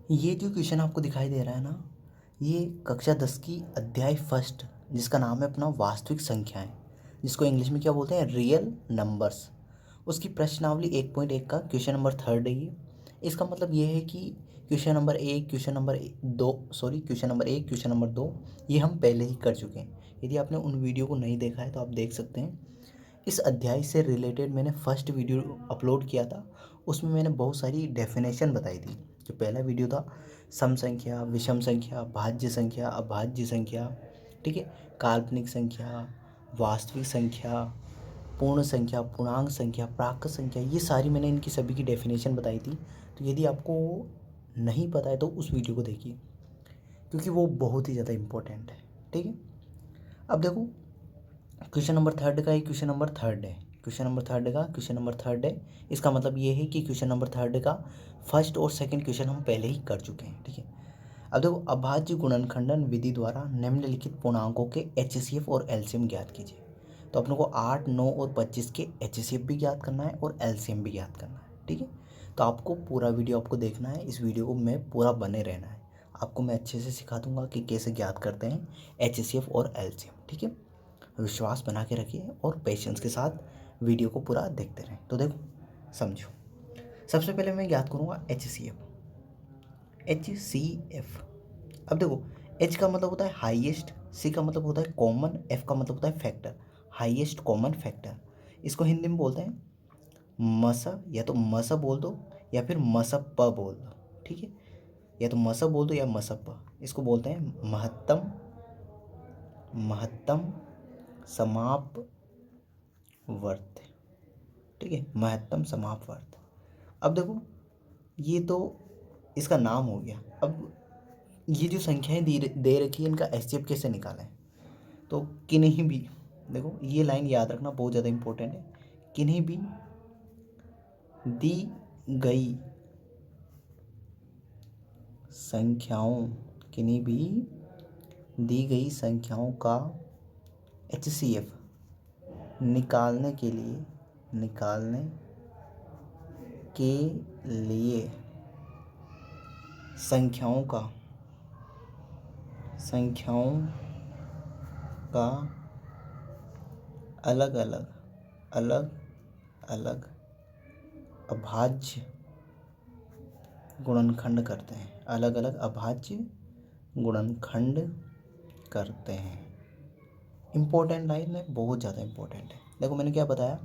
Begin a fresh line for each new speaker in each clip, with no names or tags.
ये जो क्वेश्चन आपको दिखाई दे रहा है ना, ये कक्षा 10 की अध्याय फर्स्ट जिसका नाम है अपना वास्तविक संख्याएं, जिसको इंग्लिश में क्या बोलते हैं, रियल नंबर्स। उसकी प्रश्नावली 1.1 का क्वेश्चन नंबर थर्ड है ये। इसका मतलब ये है कि क्वेश्चन नंबर एक, क्वेश्चन नंबर दो, सॉरी क्वेश्चन नंबर एक, क्वेश्चन नंबर दो ये हम पहले ही कर चुके हैं। यदि आपने उन वीडियो को नहीं देखा है तो आप देख सकते हैं। इस अध्याय से रिलेटेड मैंने फर्स्ट वीडियो अपलोड किया था, उसमें मैंने बहुत सारी डेफिनेशन बताई थी। जो पहला वीडियो था सम संख्या, विषम संख्या, भाज्य संख्या, अभाज्य संख्या, ठीक है, काल्पनिक संख्या, वास्तविक संख्या, पूर्ण संख्या, पूर्णांक संख्या, प्राकृत संख्या, ये सारी मैंने इनकी सभी की डेफिनेशन बताई थी। तो यदि आपको नहीं पता है तो उस वीडियो को देखिए, क्योंकि वो बहुत ही ज़्यादा इम्पोर्टेंट है। ठीक है, अब देखो क्वेश्चन नंबर थर्ड का ही क्वेश्चन नंबर थर्ड है। क्वेश्चन नंबर थर्ड का क्वेश्चन नंबर थर्ड है। इसका मतलब ये है कि क्वेश्चन नंबर थर्ड का फर्स्ट और सेकंड क्वेश्चन हम पहले ही कर चुके हैं। ठीक है, अब देखो अभाज्य गुणनखंडन विधि द्वारा निम्नलिखित पूर्णांकों के एचसीएफ और एलसीएम ज्ञात कीजिए। तो अपने को 8, 9 और 25 के एचसीएफ भी ज्ञात करना है और एलसीएम भी ज्ञात करना है। ठीक है, तो आपको पूरा वीडियो आपको देखना है, इस वीडियो को में पूरा बने रहना है। आपको मैं अच्छे से सिखा दूंगा कि कैसे ज्ञात करते हैं एचसीएफ और एलसीएम। ठीक है, विश्वास बना के रखिए और पेशेंस के साथ वीडियो को पूरा देखते रहें। तो देखो समझो, सबसे पहले मैं याद करूँगा H C F. H C F, अब देखो एच का मतलब होता है हाईएस्ट, सी का मतलब होता है कॉमन, एफ का मतलब होता है फैक्टर, हाईएस्ट कॉमन फैक्टर। इसको हिंदी में बोलते हैं मस, या तो मस बोल दो या फिर मसप बोल दो। ठीक है, या तो मस बोल दो या मसप। इसको बोलते हैं महत्तम, महत्तम समाप वर्त। ठीक है, महत्तम समापवर्त। अब देखो ये तो इसका नाम हो गया। अब ये जो संख्याएं दे रखी है, इनका एचसीएफ कैसे निकालें। तो किन्हीं भी, देखो ये लाइन याद रखना बहुत ज़्यादा इंपॉर्टेंट है, किन्हीं भी दी गई संख्याओं, किन्हीं भी दी गई संख्याओं का एचसीएफ निकालने के लिए, निकालने के लिए संख्याओं का, संख्याओं का अलग अलग, अलग अलग अभाज्य गुणनखंड करते हैं, अलग अलग अभाज्य गुणनखंड करते हैं। इम्पोर्टेंट लाइन है, बहुत ज़्यादा इम्पोर्टेंट है। देखो मैंने क्या बताया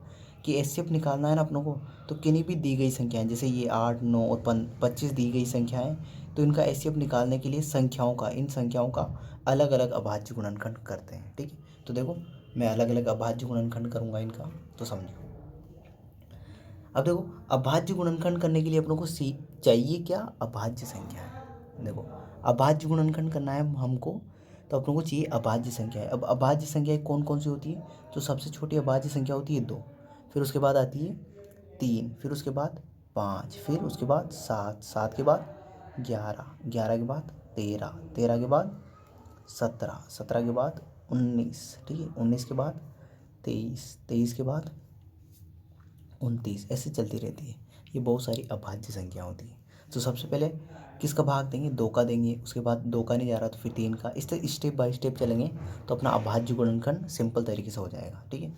कि एचसीएफ निकालना है ना अपनों को, तो किन्हीं भी दी गई संख्याएं, जैसे ये 8, 9 और 25 दी गई संख्याएं, तो इनका एचसीएफ निकालने के लिए संख्याओं का, इन संख्याओं का अलग अलग अभाज्य गुणनखंड करते हैं। ठीक है, तो देखो मैं अलग अलग अभाज्य गुणनखंड करूँगा इनका, तो समझो। अब देखो अभाज्य गुणनखंड करने के लिए अपनों को सी चाहिए क्या, अभाज्य संख्या है। देखो अभाज्य गुणनखंड करना है हमको, तो अपनों को चाहिए अभाज्य संख्या है। अब अभाज्य संख्या कौन कौन सी होती है, तो सबसे छोटी अभाज्य संख्या होती है 2, फिर उसके बाद आती है 3, फिर उसके बाद 5, फिर उसके बाद 7, 7 के बाद 11, 11 के बाद 13, 13 के बाद 17, 17 के बाद 19, ठीक है, 19 के बाद 23, 23 के बाद 29, ऐसे चलती रहती है। ये बहुत सारी अभाज्य संख्या होती है। तो सबसे पहले किसका भाग देंगे, 2 का देंगे, उसके बाद 2 का नहीं जा रहा तो फिर 3 का, इस तरह स्टेप बाय स्टेप चलेंगे तो अपना अभाज्य गुणनखंड सिंपल तरीके से हो जाएगा। ठीक है,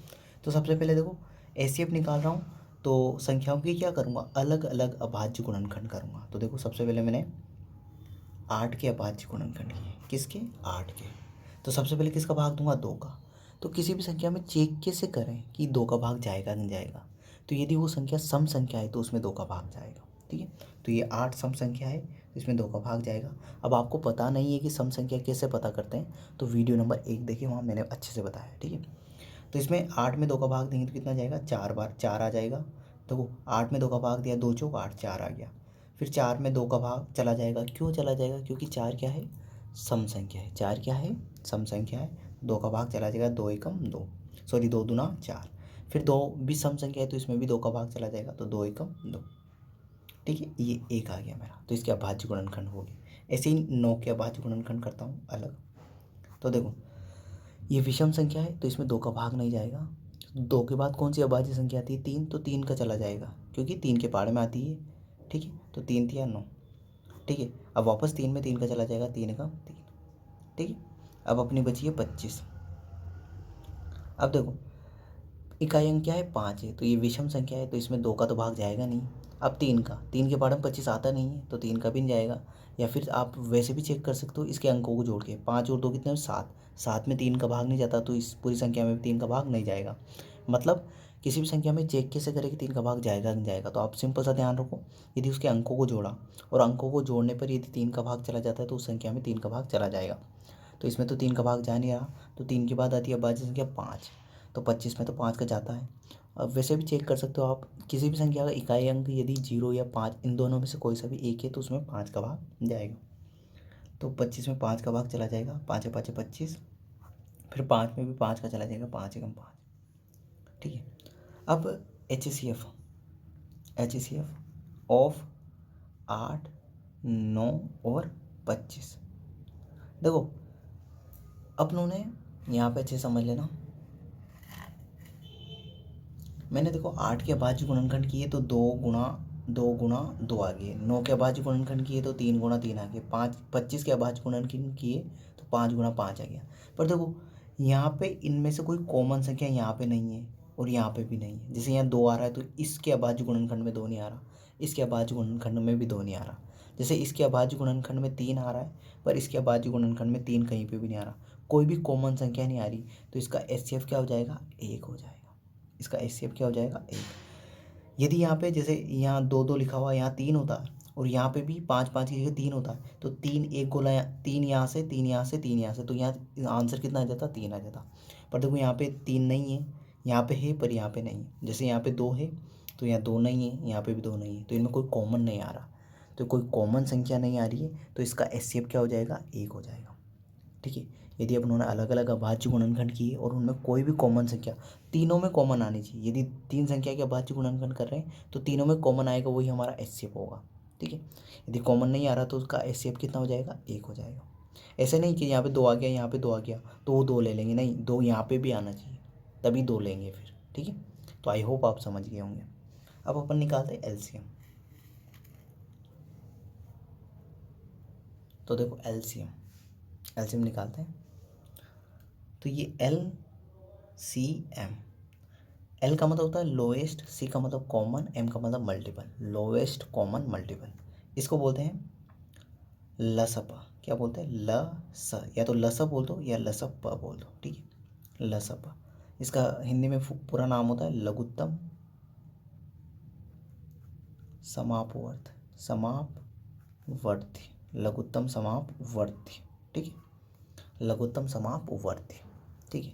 तो सबसे पहले देखो एचसीएफ निकाल रहा हूँ, तो संख्याओं की क्या करूँगा, अलग अलग अभाज्य गुणनखंड करूँगा। तो देखो सबसे पहले मैंने 8 के अभाज्य गुणनखंड किए, किसके, 8 के। तो सबसे पहले किसका भाग दूंगा, 2 का। तो किसी भी संख्या में चेक कैसे करें कि 2 का भाग जाएगा नहीं जाएगा, तो यदि वो संख्या सम संख्या है तो उसमें 2 का भाग जाएगा। ठीक है, तो ये 8 सम संख्या है तो इसमें 2 का भाग जाएगा। अब आपको पता नहीं है कि सम संख्या कैसे पता करते हैं, तो वीडियो नंबर 1 देखिए, वहाँ मैंने अच्छे से बताया। ठीक है, तो इसमें 8 में 2 का भाग देंगे तो कितना जाएगा, 4 बार 4 आ जाएगा। देखो 8 में 2 का भाग दिया, 2 चौक 8, 4 आ गया। फिर 4 में 2 का भाग चला जाएगा, क्यों चला जाएगा, क्योंकि 4 क्या है, सम संख्या है। 4 क्या है, सम संख्या है। 2 का भाग चला जाएगा, 2 एकम 2, सॉरी 2 दूना 4। फिर 2 भी सम संख्या है तो इसमें भी 2 का भाग चला जाएगा, तो 2 एकम 2। ठीक है, ये 1 आ गया मेरा, तो इसके अभाज्य गुणनखंड हो गए। ऐसे ही 9 के अभाज्य गुणनखंड करता हूँ अलग। तो देखो ये विषम संख्या है तो इसमें 2 का भाग नहीं जाएगा। 2 के बाद कौन सी अभाज्य संख्या आती है, 3, तो 3 का चला जाएगा क्योंकि 3 के पाड़ में आती है। ठीक है, तो 3 तिया 9, ठीक है। अब वापस 3 में 3 का चला जाएगा, 3 का 3, ठीक है। अब अपनी बची है 25। अब देखो इकाई अंक क्या है, 5 है, तो ये विषम संख्या है तो इसमें 2 का तो भाग जाएगा नहीं। अब 3 का, 3 के पार्ट में 25 आता नहीं है तो 3 का भी नहीं जाएगा। या फिर आप वैसे भी चेक कर सकते हो इसके अंकों को जोड़ के, 5 और 2 कितने हैं, 7, 7 में 3 का भाग नहीं जाता तो इस पूरी संख्या में 3 का भाग नहीं जाएगा। मतलब किसी भी संख्या में चेक कैसे करें कि 3 का भाग जाएगा नहीं जाएगा, तो आप सिंपल सा ध्यान रखो, यदि उसके अंकों को जोड़ा और अंकों को जोड़ने पर यदि 3 का भाग चला जाता है तो उस संख्या में 3 का भाग चला जाएगा। तो इसमें तो 3 का भाग जा नहीं रहा, तो 3 के बाद आती है अभाज्य संख्या 5, तो 25 में तो 5 का जाता है। अब वैसे भी चेक कर सकते हो आप, किसी भी संख्या का इकाई अंक यदि 0 या 5 इन दोनों में से कोई सा भी एक है तो उसमें 5 का भाग जाएगा। तो 25 में 5 का भाग चला जाएगा, 5 5 25, फिर 5 में भी 5 का चला जाएगा, 5 एकम 5, ठीक है। अब HCF ऑफ 8, 9 और 25, देखो अपनों ने यहाँ पे अच्छे समझ लेना, मैंने देखो 8 के अभाज्य गुणनखंड किए तो 2 गुणा 2 आ गए, 9 के अभाज्य गुणनखंड किए तो 3 गुणा 3 आ गए, 25 के अभाज्य गुणनखंड किए तो 5 गुणा 5 आ गया। पर देखो यहाँ पे इनमें से कोई कॉमन संख्या यहाँ पे नहीं है और यहाँ पे भी नहीं है। जैसे यहाँ 2 आ रहा है तो इसके अभाज्य गुणनखंड में 2 नहीं आ रहा, इसके अभाज्य गुणनखंड में भी 2 नहीं आ रहा। जैसे इसके अभाज्य गुणनखंड में 3 आ रहा है पर इसके अभाज्य गुणनखंड में 3 कहीं पे भी नहीं आ रहा, कोई भी कॉमन संख्या नहीं आ रही, तो इसका HCF क्या हो जाएगा, 1 हो जाएगा। इसका HCF क्या हो जाएगा, 1। यदि यहाँ पे जैसे यहाँ 2 2 लिखा हुआ, यहाँ 3 होता है और यहाँ पे भी 5 5 की जगह 3 होता है, तो 3 एक गोला, 3 यहाँ से 3 यहाँ से 3 यहाँ से, तो यहाँ आंसर कितना आ जाता, 3 आ जाता। पर देखो यहाँ पे 3 नहीं है, यहाँ पे है पर यहाँ पे नहीं है। जैसे यहाँ पे 2 है तो यहाँ 2 नहीं है, यहाँ पे भी 2 नहीं है, तो इनमें कोई कॉमन नहीं आ रहा, तो कोई कॉमन संख्या नहीं आ रही है, तो इसका HCF क्या हो जाएगा, 1 हो जाएगा, ठीक है। यदि अब उन्होंने अलग अलग अभाज्य गुणनखंड किए और उनमें कोई भी कॉमन संख्या, तीनों में कॉमन आनी चाहिए, यदि 3 संख्या के अभाज्य गुणनखंड कर रहे हैं तो तीनों में कॉमन आएगा, वही हमारा HCF होगा, ठीक है। यदि कॉमन नहीं आ रहा तो उसका HCF कितना हो जाएगा, 1 हो जाएगा। ऐसे नहीं कि यहाँ पे 2 आ गया, यहाँ पे 2 आ गया तो वो 2 ले लेंगे, नहीं, 2 यहाँ पे भी आना चाहिए तभी 2 लेंगे फिर, ठीक है। तो आई होप आप समझ गए होंगे। अब अपन निकालते हैं LCM। तो देखो LCM निकालते हैं, तो ये LCM, L का मतलब होता है लोएस्ट, C का मतलब कॉमन, M का मतलब मल्टीपल, लोएस्ट कॉमन मल्टीपल, इसको बोलते हैं लसप। क्या बोलते हैं, लस, या तो लसप बोल दो या लसप बोल दो, ठीक है, लसप। इसका हिंदी में पूरा नाम होता है लघुत्तम समापवर्ती, लघुत्तम समापवर्ती, ठीक है, लघुत्तम समापवर्ती, ठीक है।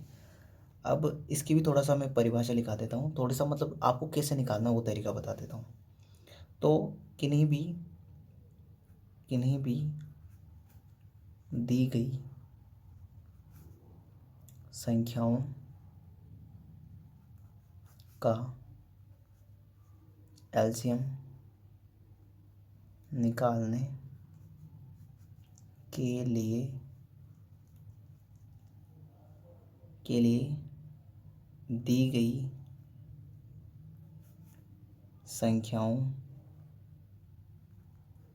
अब इसकी भी थोड़ा सा मैं परिभाषा लिखा देता हूँ, थोड़ा सा मतलब आपको कैसे निकालना वो तरीका बता देता हूँ। तो किन्हीं भी दी गई संख्याओं का LCM निकालने के लिए दी गई संख्याओं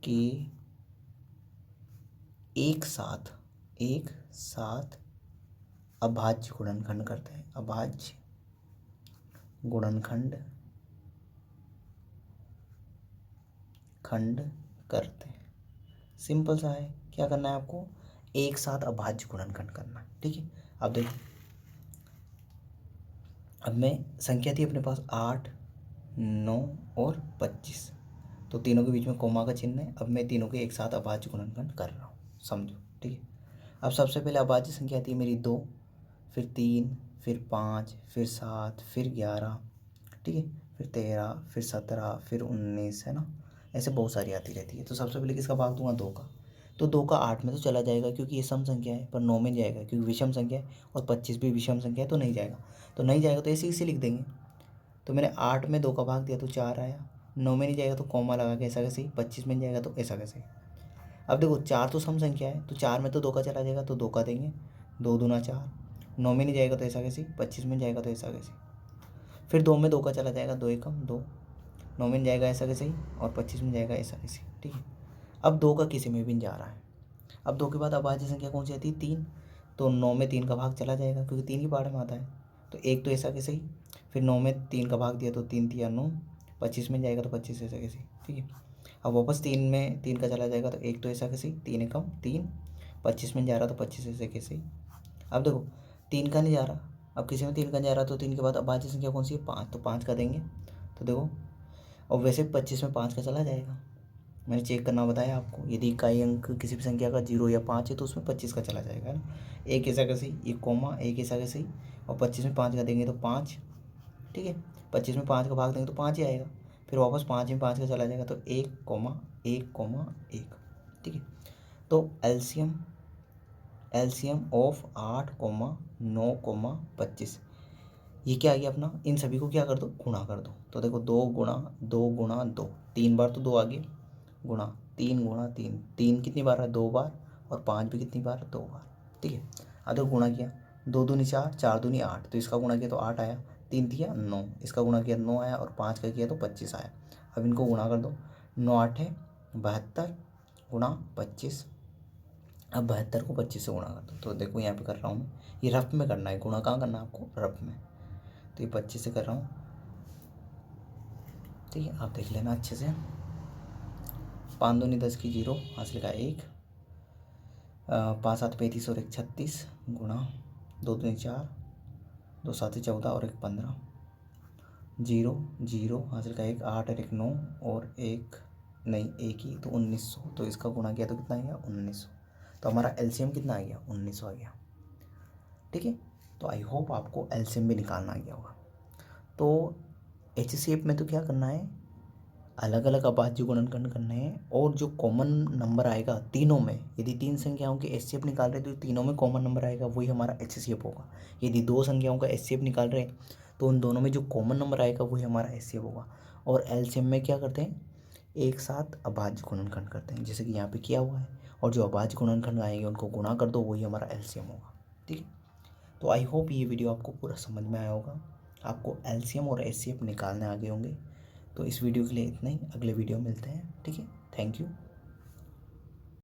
के एक साथ अभाज्य गुणनखंड करते हैं, अभाज्य गुणनखंड करते हैं। सिंपल सा है, क्या करना है आपको, एक साथ अभाज्य गुणनखंड करना है, ठीक है। अब देखो, अब मैं संख्या थी अपने पास 8, 9 और 25, तो तीनों के बीच में कोमा का चिन्ह है। अब मैं तीनों के एक साथ अभाज्य गुणनखंड कर रहा हूँ, समझो, ठीक है। अब सबसे पहले अभाज्य संख्या थी मेरी 2, फिर 3, फिर 5, फिर 7, फिर 11, ठीक है, फिर 13, फिर 17, फिर 19, है ना, ऐसे बहुत सारी आती रहती है। तो सबसे पहले किसका भाग दूंगा, 2 का, तो 2 का 8 में तो चला जाएगा क्योंकि ये सम संख्या है, पर 9 में जाएगा क्योंकि विषम संख्या है, और 25 भी विषम संख्या है तो नहीं जाएगा। तो नहीं जाएगा तो ऐसे इसे लिख देंगे। तो मैंने 8 में 2 का भाग दिया तो 4 आया, 9 में नहीं जाएगा तो कॉमा लगा के ऐसा कैसे, 25 में जाएगा तो ऐसा कैसे। अब देखो 4 तो सम संख्या है, तो 4 में तो 2 का चला जाएगा तो 2 का देंगे, 2 दूना 4, 9 में नहीं जाएगा तो ऐसा कैसे, 25 में जाएगा तो ऐसा कैसे। फिर 2 में 2 का चला जाएगा, 2 एकम 2, 9 में जाएगा ऐसा कैसे ही, और 25 में जाएगा ऐसा कैसे, ठीक है। अब 2 का किसी में भी नहीं जा रहा है। अब 2 के बाद अभाज्य संख्या कौन सी आती है? 3। तो 9 में 3 का भाग चला जाएगा क्योंकि 3 ही पार्ट में आता है। तो एक तो ऐसा कैसे ही, फिर 9 में 3 का भाग दिया तो 3 तिया 9, 25 में जाएगा तो 25 ऐसा कैसे, ठीक है। अब वापस 3 में 3 का चला जाएगा तो एक तो ऐसा कैसे, 3 एकम 3, 25 में जा रहा तो 25 ऐसे कैसे ही। अब देखो 3 का नहीं जा रहा, अब किसी में 3 का नहीं जा रहा तो 3 के बाद अभाज्य संख्या कौन सी है? 5। तो 5 का देंगे तो देखो, और वैसे 25 में 5 का चला जाएगा, मैंने चेक करना बताया आपको। यदि इकाई अंक किसी भी संख्या का 0 या 5 है तो उसमें 25 का चला जाएगा, है ना। एक ऐसा कैसे, ये कॉमा एक ऐसा कैसे, और 25 में 5 का देंगे तो 5, ठीक है। 25 में 5 का भाग देंगे तो 5 ही आएगा, फिर वापस 5 में 5 का चला जाएगा तो 1,1,1, ठीक है। तो एलसीएम ऑफ 8,9,25, ये क्या आ गया अपना, इन सभी को क्या कर दो, गुणा कर दो। तो देखो 2 गुणा 2 गुणा 2, 3 बार तो 2 आ गया, गुणा 3 गुणा 3, 3 कितनी बार है? 2 बार, और 5 भी कितनी बार? 2 बार, ठीक है। अब देखो गुणा किया, 2 दूनी 4, 4 दूनी 8, तो इसका गुणा किया तो 8 आया, 3 तिया 9, इसका गुणा किया 9 आया, और 5 का किया तो 25 आया। अब इनको गुणा कर दो, 9 8 72 गुणा 25। अब 72 को 25 से गुणा कर दो, तो देखो यहाँ पे कर रहा हूँ मैं, ये रफ में करना है, गुणा कहाँ करना है आपको? रफ में। तो ये 25 से कर रहा हूँ, ठीक है, आप देख लेना अच्छे से। 5 दूनी 10 की 0, हासिल का 1, 5 7 35 और 1 36, गुणा 2 दूनी 4, 2 7 14 और 1 15, 0 0 हासिल का 1, 8 और 1 9, और एक नहीं एक ही, तो 1900। तो इसका गुणा किया तो कितना आ गया? 1900। तो हमारा एलसीएम कितना आ गया? 1900 आ गया, ठीक है। तो आई होप आपको एलसीएम भी निकालना आ गया होगा। तो एचसीएफ में तो क्या करना है, अलग अलग अभाज्य गुणनखंड करने हैं, और जो कॉमन नंबर आएगा तीनों में, यदि 3 संख्याओं के एचसीएफ निकाल रहे हैं तो तीनों में कॉमन नंबर आएगा वही हमारा एचसीएफ होगा। यदि 2 संख्याओं का एचसीएफ निकाल रहे हैं तो उन दोनों में जो कॉमन नंबर आएगा वही हमारा एचसीएफ होगा। और एलसीएम में क्या करते हैं, एक साथ अभाज्य गुणनखंड करते हैं, जैसे कि यहाँ पे किया हुआ है, और जो अभाज्य गुणनखंड आएंगे उनको गुणा कर दो, वही हमारा एलसीएम होगा, ठीक है। तो आई होप ये वीडियो आपको पूरा समझ में आया होगा, आपको एलसीएम और एचसीएफ निकालने आ गए होंगे। तो इस वीडियो के लिए इतना ही, अगले वीडियो मिलते हैं, ठीक है। Thank you.